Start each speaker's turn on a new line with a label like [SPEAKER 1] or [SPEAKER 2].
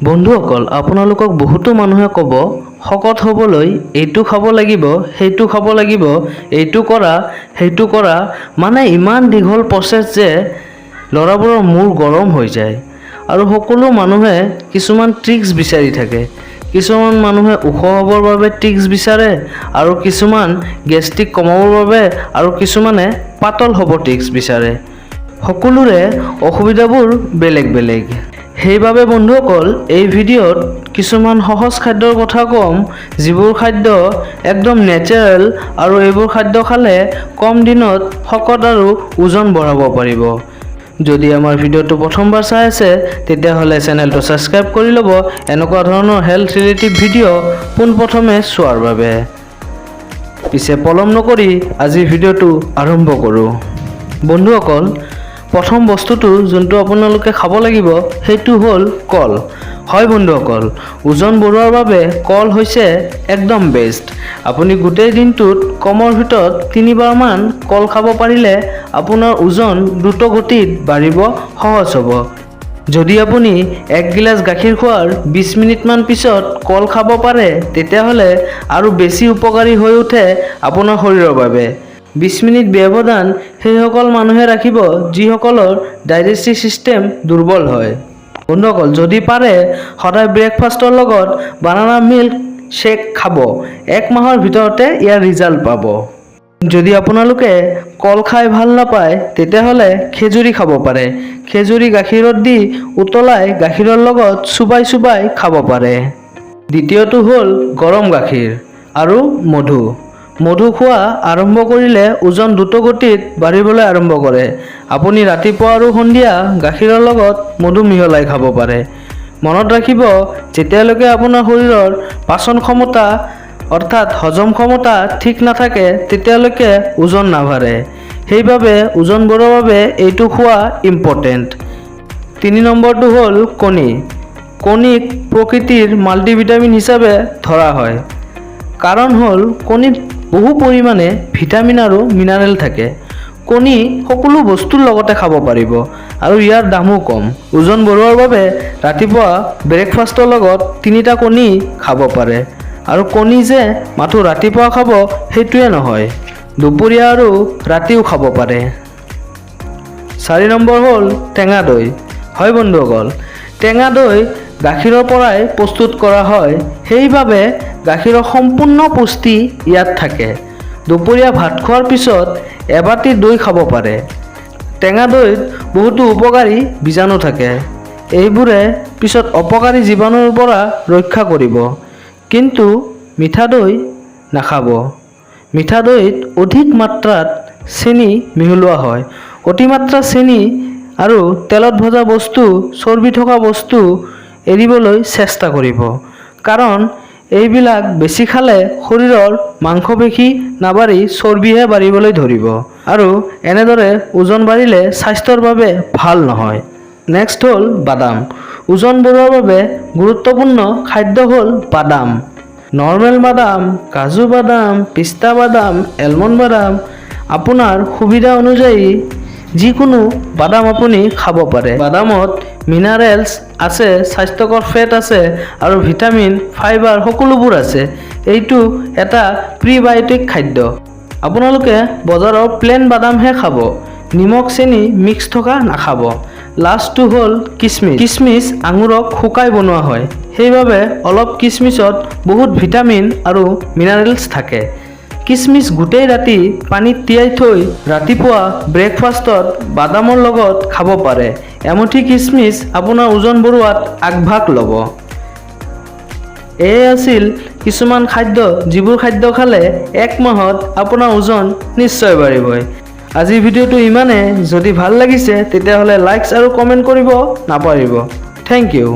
[SPEAKER 1] বন্ধুসকল, আপোনালোকক বহুতো মানুহে ক'ব শকত হ'বলৈ এইটো খাব লাগিব, সেইটো খাব লাগিব, এইটো কৰা, সেইটো কৰা, মানে ইমান দীঘল প্ৰচেছ যে ল'ৰাবোৰৰ মূৰ গৰম হৈ যায়। আৰু সকলো মানুহে কিছুমান ট্ৰিক্স বিচাৰি থাকে। কিছুমান মানুহে ওখ হ'বৰ বাবে ট্ৰিক্স বিচাৰে, আৰু কিছুমান গেষ্ট্ৰিক কমাবৰ বাবে, আৰু কিছুমানে পাতল হ'ব ট্ৰিক্স বিচাৰে। সকলোৰে অসুবিধাবোৰ বেলেগ বেলেগ। সেইবাবে বন্ধুসকল, এই ভিডিঅ'ত কিছুমান সহজ খাদ্যৰ কথা ক'ম, যিবোৰ খাদ্য একদম নেচাৰেল আৰু এইবোৰ খাদ্য খালে কম দিনত শকত আৰু ওজন বঢ়াব পাৰিব। যদি আমাৰ ভিডিঅ'টো প্ৰথমবাৰ চাই আছে তেতিয়াহ'লে চেনেলটো ছাবস্ক্ৰাইব কৰি ল'ব এনেকুৱা ধৰণৰ হেল্থ ৰিলেটিভ ভিডিঅ' পোনপ্ৰথমে চোৱাৰ বাবে। পিছে পলম নকৰি আজিৰ ভিডিঅ'টো আৰম্ভ কৰোঁ। বন্ধুসকল, প্ৰথম বস্তুটো যোনটো আপোনালোকে খাব লাগিব সেইটো হ'ল কল। হয় বন্ধুসকল, ওজন বঢ়োৱাৰ বাবে কল হৈছে একদম বেষ্ট। আপুনি গোটেই দিনটোত কমৰ ভিতৰত 3বাৰমান কল খাব পাৰিলে আপোনাৰ ওজন দ্ৰুত গতিত বাঢ়িব সহজ হ'ব। যদি আপুনি 1 গিলাচ গাখীৰ খোৱাৰ 20 মিনিটমান পিছত কল খাব পাৰে তেতিয়াহ'লে আৰু বেছি উপকাৰী হৈ উঠে আপোনাৰ শৰীৰৰ বাবে। 20 মিনিট ব্যৱধান সেইসকল মানুহে ৰাখিব যিসকলৰ ডাইজেষ্টিভ ছিষ্টেম দুৰ্বল হয়। বন্ধুসকল, যদি পাৰে সদায় ব্ৰেকফাষ্টৰ লগত বানানা মিল্ক শ্বেক খাব। 1 মাহৰ ভিতৰতে ইয়াৰ ৰিজাল্ট পাব। যদি আপোনালোকে কল খাই ভাল নাপায় তেতিয়াহ'লে খেজুৰি খাব পাৰে। খেজুৰি গাখীৰত দি উতলাই গাখীৰৰ লগত চুবাই খাব পাৰে। দ্বিতীয়টো হ'ল গৰম গাখীৰ আৰু মধু। মধু খোৱা আৰম্ভ কৰিলে ওজন দ্ৰুত গতিত বাঢ়িবলৈ আৰম্ভ কৰে। আপুনি ৰাতিপুৱা আৰু সন্ধিয়া গাখীৰৰ লগত মধু মিহলাই খাব পাৰে। মনত ৰাখিব, যেতিয়ালৈকে আপোনাৰ শৰীৰৰ পাচন ক্ষমতা অৰ্থাৎ হজম ক্ষমতা ঠিক নাথাকে তেতিয়ালৈকে ওজন নাবাঢ়ে। সেইবাবে ওজন বঢ়োৱাৰ বাবে এইটো খোৱা ইম্পৰ্টেণ্ট। 3 নম্বৰটো হ'ল কণী। কণীক প্ৰকৃতিৰ মাল্টিভিটামিন হিচাপে ধৰা হয়। কাৰণ হ'ল কণীত বহু পৰিমাণে ভিটামিন আৰু মিনাৰেল থাকে। কণী সকলো বস্তুৰ লগতে খাব পাৰিব আৰু ইয়াৰ দামো কম। ওজন বঢ়োৱাৰ বাবে ৰাতিপুৱা ব্ৰেকফাষ্টৰ লগত 3টা কণী খাব পাৰে। আৰু কণী যে মাথো ৰাতিপুৱা খাব সেইটোৱে নহয়, দুপৰীয়া আৰু ৰাতিও খাব পাৰে। 4 নম্বৰ হ'ল টেঙা দৈ। হয় বন্ধুসকল, টেঙা দৈ গাখীৰৰ পৰাই প্ৰস্তুত কৰা হয়, সেইবাবে গাখীৰৰ সম্পূৰ্ণ পুষ্টি ইয়াত থাকে। দুপৰীয়া ভাত খোৱাৰ পিছত এবাটি দৈ খাব পাৰে। টেঙা দৈত বহুতো উপকাৰী বীজাণু থাকে। এইবোৰে পিছত অপকাৰী জীৱাণুৰ পৰা ৰক্ষা কৰিব। কিন্তু মিঠা দৈ নাখাব। মিঠা দৈত অধিক মাত্ৰাত চেনি মিহলোৱা হয়। অতিমাত্ৰা চেনি আৰু তেলত ভজা বস্তু, চৰ্বি থকা বস্তু এৰিবলৈ চেষ্টা কৰিব। কাৰণ এইবিলাক বেছি খালে শৰীৰৰ মাংসপেশী নাবাঢ়ি চৰ্বিহে বাঢ়িবলৈ ধৰিব, আৰু এনেদৰে ওজন বাঢ়িলে স্বাস্থ্যৰ বাবে ভাল নহয়। নেক্সট হ'ল বাদাম। ওজন বঢ়োৱাৰ বাবে গুৰুত্বপূৰ্ণ খাদ্য হ'ল বাদাম। নৰ্মেল বাদাম, কাজু বাদাম, পিস্তা বাদাম, এলমণ্ড বাদাম, আপোনাৰ সুবিধা অনুযায়ী যিকোনো বাদাম আপুনি খাব পাৰে। বাদামত মিনাৰেলছ আছে, স্বাস্থ্যকৰ ফেট আছে আৰু ভিটামিন, ফাইবাৰ সকলোবোৰ আছে। এইটো এটা প্ৰিবায়'টিক খাদ্য। আপোনালোকে বজাৰৰ প্লেন বাদামহে খাব, নিমখ চেনি মিক্স থকা নাখাব। লাষ্টটো হ'ল কিচমিচ। কিচমিচ আঙুৰক শুকাই বনোৱা হয়, সেইবাবে অলপ কিচমিচত বহুত ভিটামিন আৰু মিনাৰেলছ থাকে। কিচমিচ গোটেই ৰাতি পানীত তিয়াই থৈ ৰাতিপুৱা ব্ৰেকফাষ্টত বাদামৰ লগত খাব পাৰে। এমুঠি কিচমিচ আপোনাৰ ওজন বঢ়োৱাত আগভাগ ল'ব। এয়ে আছিল কিছুমান খাদ্য, যিবোৰ খাদ্য খালে 1 মাহত আপোনাৰ ওজন নিশ্চয় বাঢ়িবই। আজিৰ ভিডিঅ'টো ইমানে। যদি ভাল লাগিছে তেতিয়াহ'লে লাইকছ আৰু কমেণ্ট কৰিব নাপাহৰিব। Thank U.